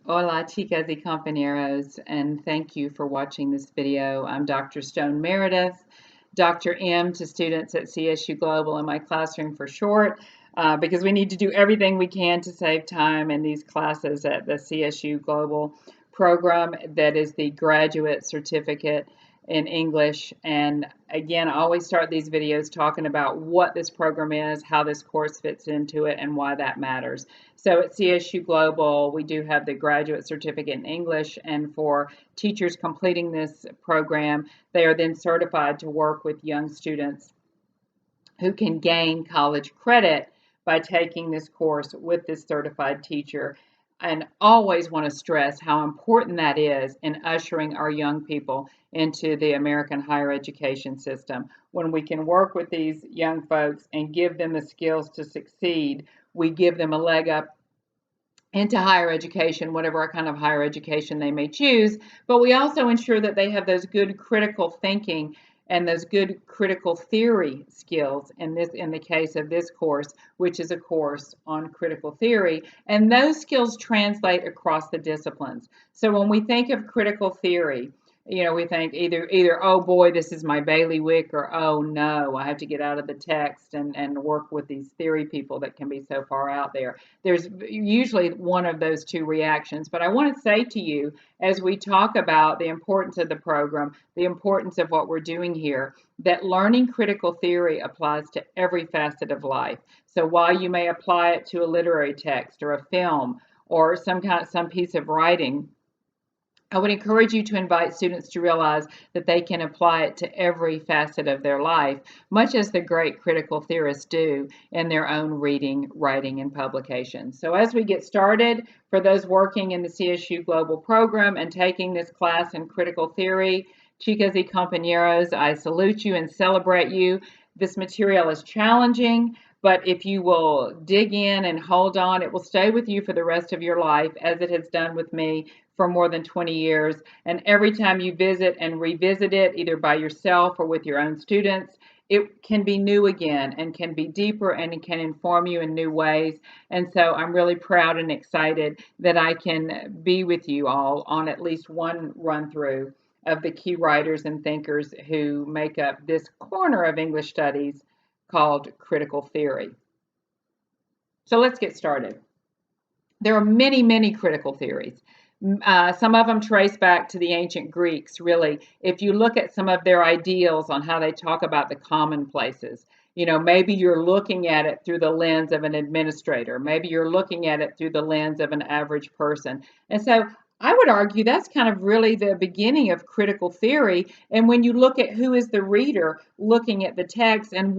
Hola, chicas y compañeros, and thank you for watching this video. I'm Dr. Stone Meredith, Dr. M to students at CSU Global in my classroom for short, because we need to do everything we can to save time in these classes at the CSU Global program that is the graduate certificate in English. And again, I always start these videos talking about what this program is, how this course fits into it, and why that matters. So at CSU Global, we do have the graduate certificate in English, and for teachers completing this program, they are then certified to work with young students who can gain college credit by taking this course with this certified teacher. And always want to stress how important that is in ushering our young people into the American higher education system. When we can work with these young folks and give them the skills to succeed, we give them a leg up into higher education, whatever kind of higher education they may choose, but we also ensure that they have those good critical thinking and those good critical theory skills in the case of this course, which is a course on critical theory, and those skills translate across the disciplines. So when we think of critical theory, we think either oh boy, this is my bailiwick, or oh no, I have to get out of the text and work with these theory people that can be so far out there. There's usually one of those two reactions. But I want to say to you, as we talk about the importance of the program, the importance of what we're doing here, that learning critical theory applies to every facet of life. So while you may apply it to a literary text or a film or some piece of writing, I would encourage you to invite students to realize that they can apply it to every facet of their life, much as the great critical theorists do in their own reading, writing, and publication. So as we get started, for those working in the CSU Global program and taking this class in critical theory, chicas y compañeros, I salute you and celebrate you. This material is challenging, but if you will dig in and hold on, it will stay with you for the rest of your life, as it has done with me for more than 20 years. And every time you visit and revisit it, either by yourself or with your own students, it can be new again and can be deeper, and it can inform you in new ways. And so I'm really proud and excited that I can be with you all on at least one run through of the key writers and thinkers who make up this corner of English studies called critical theory. So let's get started. There are many, many critical theories. Some of them trace back to the ancient Greeks, really. If you look at some of their ideals on how they talk about the commonplaces, maybe you're looking at it through the lens of an administrator. Maybe you're looking at it through the lens of an average person. And so I would argue that's kind of really the beginning of critical theory. And when you look at who is the reader looking at the text and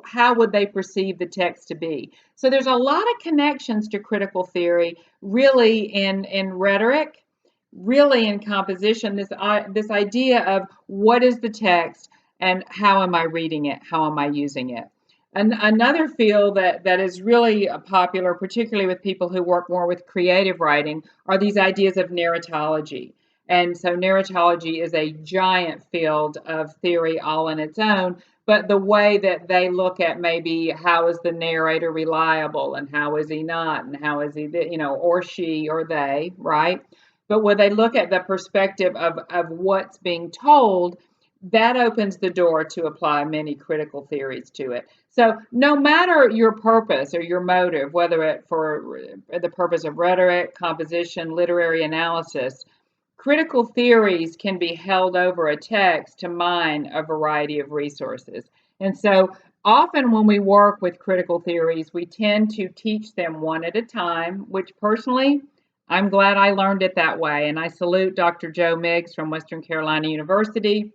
how would they perceive the text to be. So there's a lot of connections to critical theory, really in rhetoric, really in composition. This idea of what is the text and how am I reading it? How am I using it? And another field that is really popular, particularly with people who work more with creative writing, are these ideas of narratology. And so narratology is a giant field of theory all on its own, but the way that they look at maybe how is the narrator reliable and how is he not, and how is he, or she or they, right? But when they look at the perspective of what's being told, that opens the door to apply many critical theories to it. So no matter your purpose or your motive, whether it for the purpose of rhetoric, composition, literary analysis, critical theories can be held over a text to mine a variety of resources. And so often when we work with critical theories, we tend to teach them one at a time, which personally, I'm glad I learned it that way. And I salute Dr. Joe Miggs from Western Carolina University,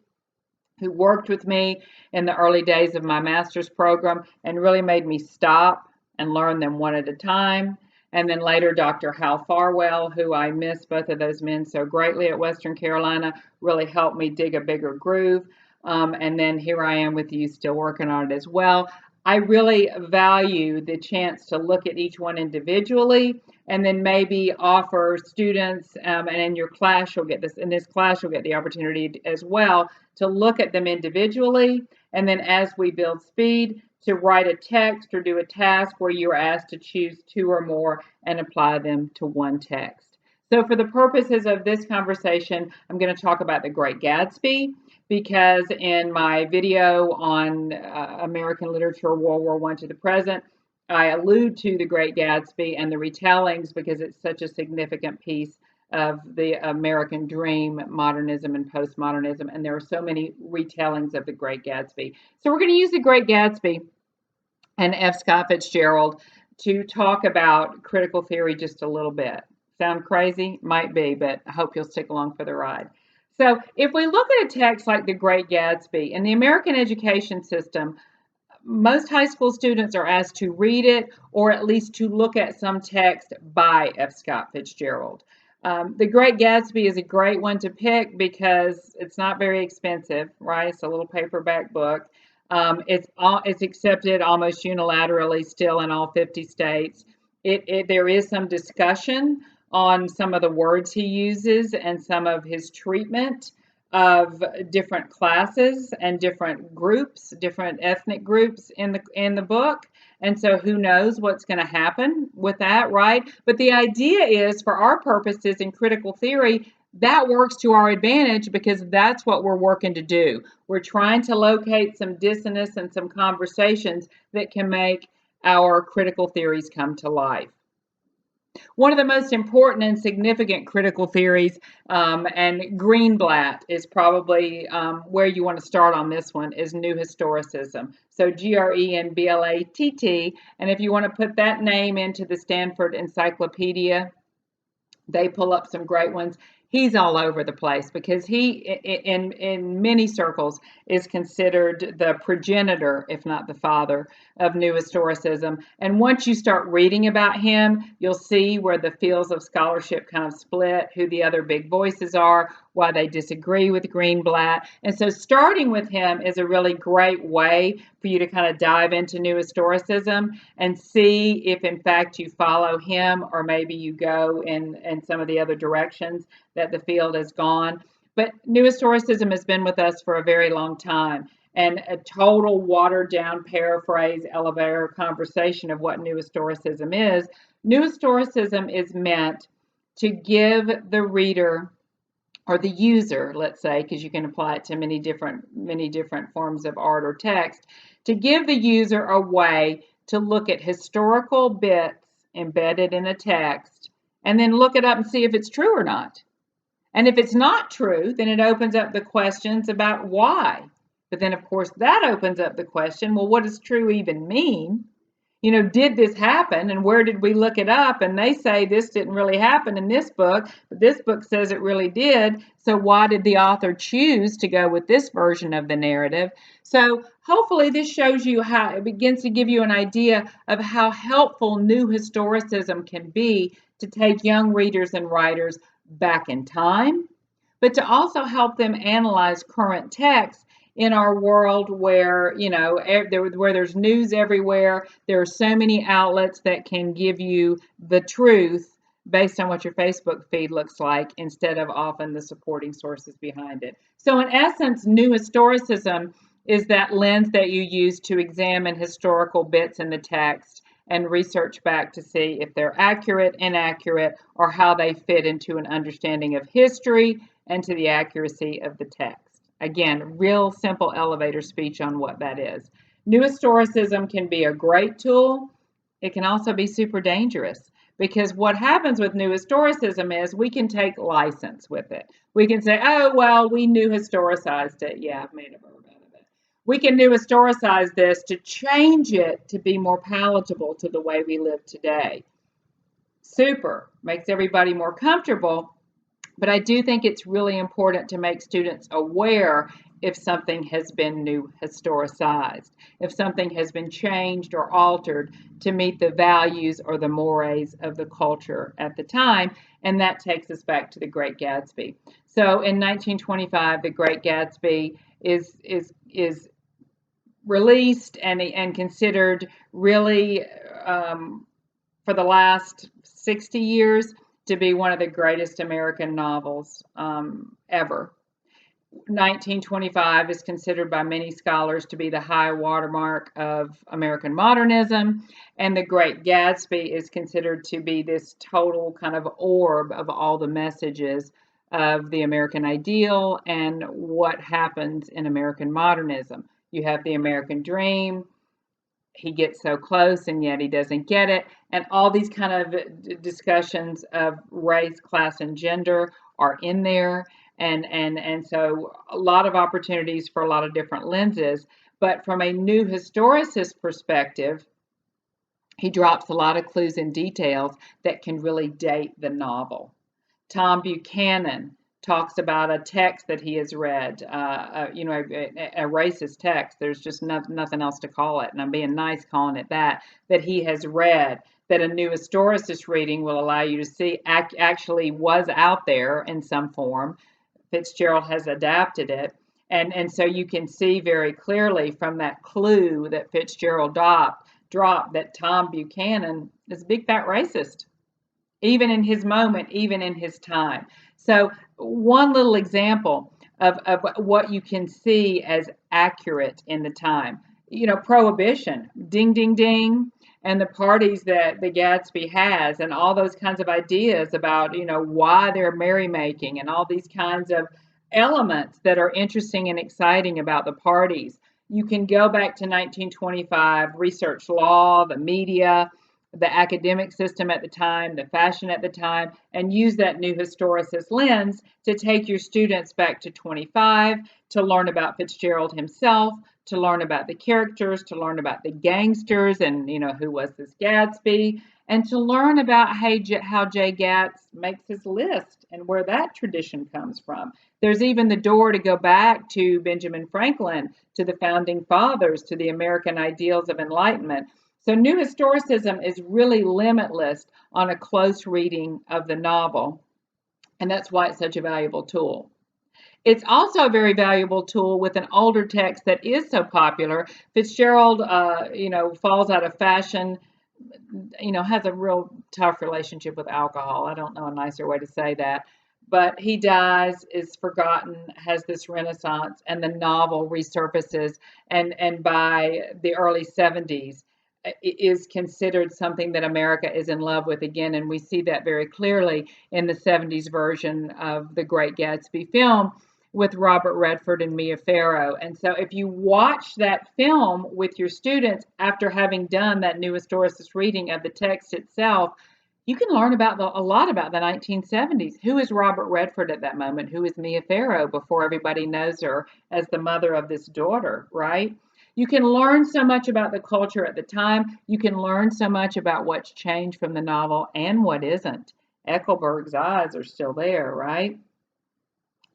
who worked with me in the early days of my master's program and really made me stop and learn them one at a time. And then later, Dr. Hal Farwell, who I miss both of those men so greatly at Western Carolina, really helped me dig a bigger groove. And then here I am with you, still working on it as well. I really value the chance to look at each one individually and then maybe offer students, and in your class, in this class, you'll get the opportunity as well to look at them individually. And then as we build speed, to write a text or do a task where you're asked to choose two or more and apply them to one text. So for the purposes of this conversation, I'm going to talk about The Great Gatsby because in my video on American literature, World War I to the present, I allude to The Great Gatsby and the retellings because it's such a significant piece of the American dream, modernism and postmodernism, and there are so many retellings of The Great Gatsby. So we're going to use The Great Gatsby and F. Scott Fitzgerald to talk about critical theory just a little bit. Sound crazy? Might be, but I hope you'll stick along for the ride. So if we look at a text like The Great Gatsby, in the American education system, most high school students are asked to read it or at least to look at some text by F. Scott Fitzgerald. The Great Gatsby is a great one to pick because it's not very expensive, right? It's a little paperback book. It's accepted almost unilaterally still in all 50 states. There is some discussion on some of the words he uses and some of his treatment of different classes and different groups, different ethnic groups in the book. And so who knows what's going to happen with that, right? But the idea is, for our purposes in critical theory, that works to our advantage because that's what we're working to do. We're trying to locate some dissonance and some conversations that can make our critical theories come to life. One of the most important and significant critical theories, and Greenblatt is probably where you want to start on this one, is New Historicism. So Grenblatt, and if you want to put that name into the Stanford Encyclopedia, they pull up some great ones. He's all over the place because he, in many circles, is considered the progenitor, if not the father, of New Historicism. And once you start reading about him, you'll see where the fields of scholarship kind of split, who the other big voices are, why they disagree with Greenblatt. And so starting with him is a really great way for you to kind of dive into New Historicism and see if in fact you follow him or maybe you go in some of the other directions that the field has gone. But New Historicism has been with us for a very long time. And a total watered down paraphrase, elevator conversation of what New Historicism is. New Historicism is meant to give the reader or the user, let's say, because you can apply it to many different forms of art or text, to give the user a way to look at historical bits embedded in a text and then look it up and see if it's true or not. And if it's not true, then it opens up the questions about why. But then, of course, that opens up the question, well, what does true even mean? You know, did this happen and where did we look it up? And they say this didn't really happen in this book, but this book says it really did. So why did the author choose to go with this version of the narrative? So hopefully this shows you how it begins to give you an idea of how helpful New Historicism can be to take young readers and writers back in time, but to also help them analyze current texts in our world where, you know, where there's news everywhere. There are so many outlets that can give you the truth based on what your Facebook feed looks like instead of often the supporting sources behind it. So in essence, New Historicism is that lens that you use to examine historical bits in the text and research back to see if they're accurate, inaccurate, or how they fit into an understanding of history and to the accuracy of the text. Again, real simple elevator speech on what that is. New Historicism can be a great tool. It can also be super dangerous because what happens with New Historicism is we can take license with it. We can say, oh, well, we New Historicized it. Yeah, I've made a verb out of it. We can New Historicize this to change it to be more palatable to the way we live today. Super, makes everybody more comfortable. But I do think it's really important to make students aware if something has been new historicized, if something has been changed or altered to meet the values or the mores of the culture at the time. And that takes us back to The Great Gatsby. So in 1925, The Great Gatsby is released and considered really for the last 60 years to be one of the greatest American novels ever. 1925 is considered by many scholars to be the high watermark of American modernism, and The Great Gatsby is considered to be this total kind of orb of all the messages of the American ideal and what happens in American modernism. You have the American dream, he gets so close and yet he doesn't get it, and all these kind of discussions of race, class, and gender are in there, and so a lot of opportunities for a lot of different lenses. But from a new historicist perspective, he drops a lot of clues and details that can really date the novel. Tom Buchanan talks about a text that he has read, a racist text. There's just nothing else to call it, and I'm being nice calling it that he has read, that a new historicist reading will allow you to see actually was out there in some form. Fitzgerald has adapted it. And so you can see very clearly from that clue that Fitzgerald dropped that Tom Buchanan is a big fat racist, even in his moment, even in his time. So one little example of what you can see as accurate in the time. Prohibition, ding, ding, ding, and the parties that the Gatsby has, and all those kinds of ideas about, why they're merrymaking, and all these kinds of elements that are interesting and exciting about the parties. You can go back to 1925, research law, the media, the academic system at the time, the fashion at the time, and use that new historicist lens to take your students back to 25, to learn about Fitzgerald himself, to learn about the characters, to learn about the gangsters and, who was this Gatsby, and to learn about how Jay Gatz makes his list and where that tradition comes from. There's even the door to go back to Benjamin Franklin, to the founding fathers, to the American ideals of enlightenment. So new historicism is really limitless on a close reading of the novel, and that's why it's such a valuable tool. It's also a very valuable tool with an older text that is so popular. Fitzgerald, falls out of fashion, has a real tough relationship with alcohol. I don't know a nicer way to say that. But he dies, is forgotten, has this renaissance, and the novel resurfaces. And by the early 70s, is considered something that America is in love with again. And we see that very clearly in the 70s version of The Great Gatsby film with Robert Redford and Mia Farrow. And so if you watch that film with your students after having done that new historicist reading of the text itself, you can learn a lot about the 1970s. Who is Robert Redford at that moment? Who is Mia Farrow before everybody knows her as the mother of this daughter, right? You can learn so much about the culture at the time. You can learn so much about what's changed from the novel and what isn't. Eckelberg's eyes are still there, right?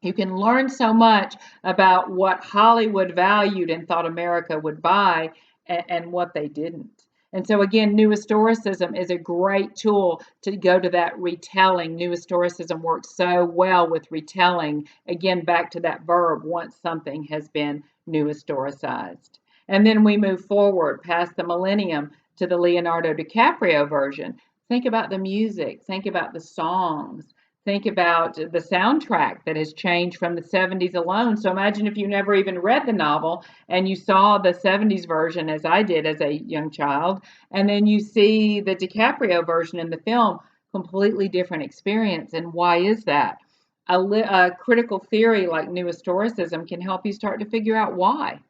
You can learn so much about what Hollywood valued and thought America would buy and what they didn't. And so again, new historicism is a great tool to go to that retelling. New historicism works so well with retelling. Again, back to that verb, once something has been new historicized. And then we move forward past the millennium to the Leonardo DiCaprio version. Think about the music, think about the songs, think about the soundtrack that has changed from the 70s alone. So imagine if you never even read the novel and you saw the 70s version, as I did as a young child, and then you see the DiCaprio version in the film, completely different experience. And why is that? A critical theory like new historicism can help you start to figure out why.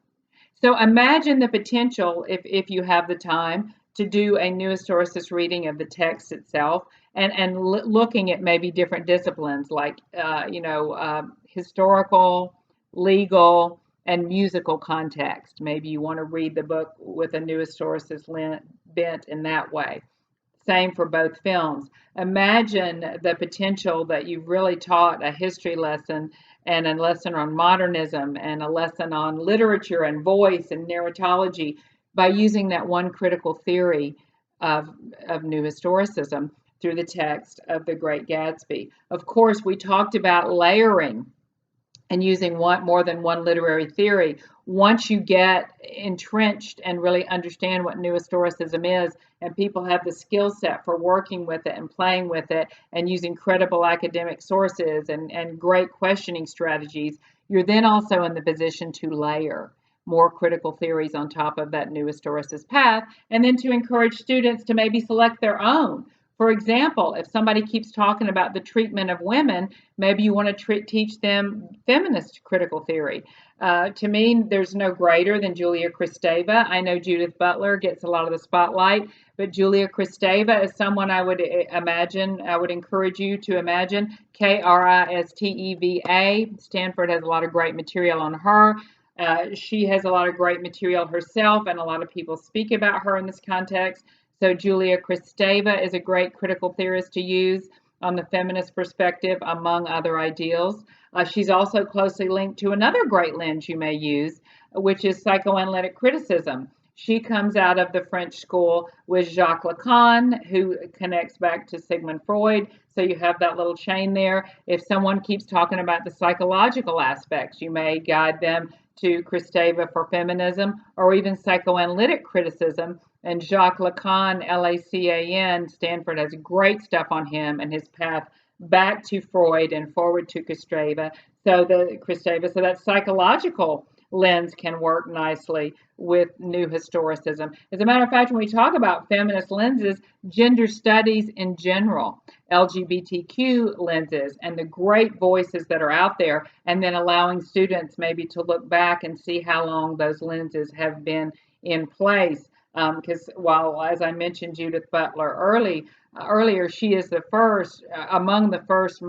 So imagine the potential, if you have the time, to do a new historicist reading of the text itself, and looking at maybe different disciplines like historical, legal, and musical context. Maybe you want to read the book with a new historicist bent in that way. Same for both films. Imagine the potential that you've really taught a history lesson and a lesson on modernism and a lesson on literature and voice and narratology by using that one critical theory of new historicism through the text of The Great Gatsby. Of course, we talked about layering and using more than one literary theory. Once you get entrenched and really understand what new historicism is, and people have the skill set for working with it and playing with it and using credible academic sources and great questioning strategies, You're then also in the position to layer more critical theories on top of that new historicist path, and then to encourage students to maybe select their own. For example, if somebody keeps talking about the treatment of women, maybe you want to teach them feminist critical theory. To me, there's no greater than Julia Kristeva. I know Judith Butler gets a lot of the spotlight, but Julia Kristeva is someone I would imagine, I would encourage you to imagine. Kristeva. Stanford has a lot of great material on her. She has a lot of great material herself, and a lot of people speak about her in this context. So Julia Kristeva is a great critical theorist to use on the feminist perspective, among other ideals. She's also closely linked to another great lens you may use, which is psychoanalytic criticism. She comes out of the French school with Jacques Lacan, who connects back to Sigmund Freud. So you have that little chain there. If someone keeps talking about the psychological aspects, you may guide them to Kristeva for feminism, or even psychoanalytic criticism. And Jacques Lacan, Lacan, Stanford has great stuff on him and his path back to Freud and forward to Kristeva. So that psychological lens can work nicely with new historicism. As a matter of fact, when we talk about feminist lenses, gender studies in general, LGBTQ lenses, and the great voices that are out there, and then allowing students maybe to look back and see how long those lenses have been in place. Because while, as I mentioned, Judith Butler earlier, she is the first, among the first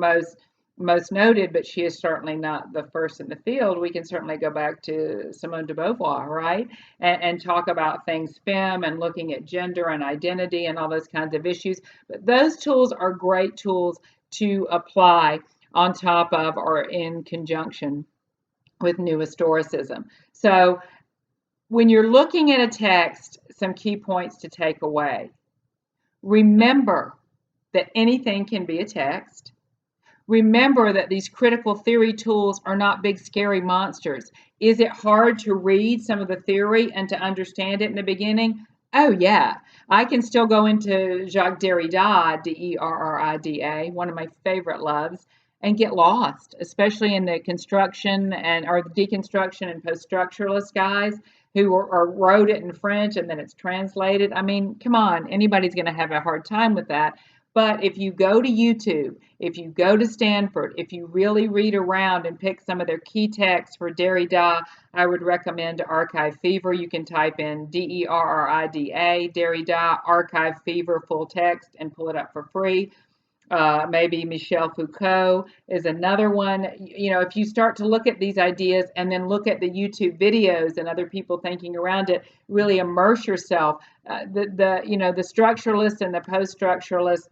most noted, but she is certainly not the first in the field. We can certainly go back to Simone de Beauvoir, right? And talk about things femme and looking at gender and identity and all those kinds of issues. But those tools are great tools to apply on top of or in conjunction with new historicism. So when you're looking at a text, some key points to take away. Remember that anything can be a text. Remember that these critical theory tools are not big scary monsters. Is it hard to read some of the theory and to understand it in the beginning? Oh yeah, I can still go into Jacques Derrida, Derrida, one of my favorite loves, and get lost, especially in the construction or the deconstruction and post-structuralist guys who wrote it in French and then it's translated. I mean, come on, anybody's going to have a hard time with that. But if you go to YouTube, if you go to Stanford, if you really read around and pick some of their key texts for Derrida, I would recommend Archive Fever. You can type in Derrida, Derrida, Archive Fever full text and pull it up for free. Maybe Michel Foucault is another one. You know, if you start to look at these ideas and then look at the YouTube videos and other people thinking around it, really immerse yourself. The structuralists and the post-structuralists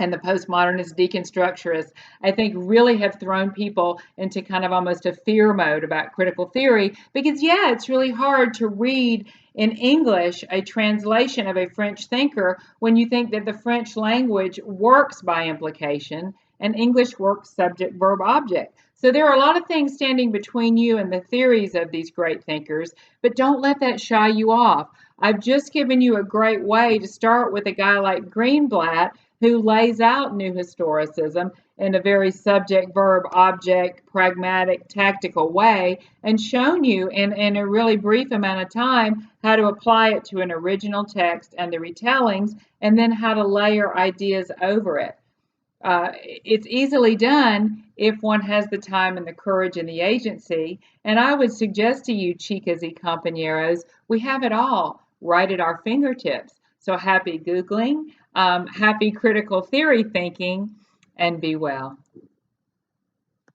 and the postmodernist deconstructurists, I think, really have thrown people into kind of almost a fear mode about critical theory because, yeah, it's really hard to read in English a translation of a French thinker when you think that the French language works by implication and English works subject, verb, object. So there are a lot of things standing between you and the theories of these great thinkers, but don't let that shy you off. I've just given you a great way to start with a guy like Greenblatt, who lays out new historicism in a very subject, verb, object, pragmatic, tactical way, and shown you in a really brief amount of time how to apply it to an original text and the retellings, and then how to layer ideas over it. It's easily done if one has the time and the courage and the agency. And I would suggest to you, chicas y compañeros, we have it all right at our fingertips. So happy Googling, happy critical theory thinking, and be well.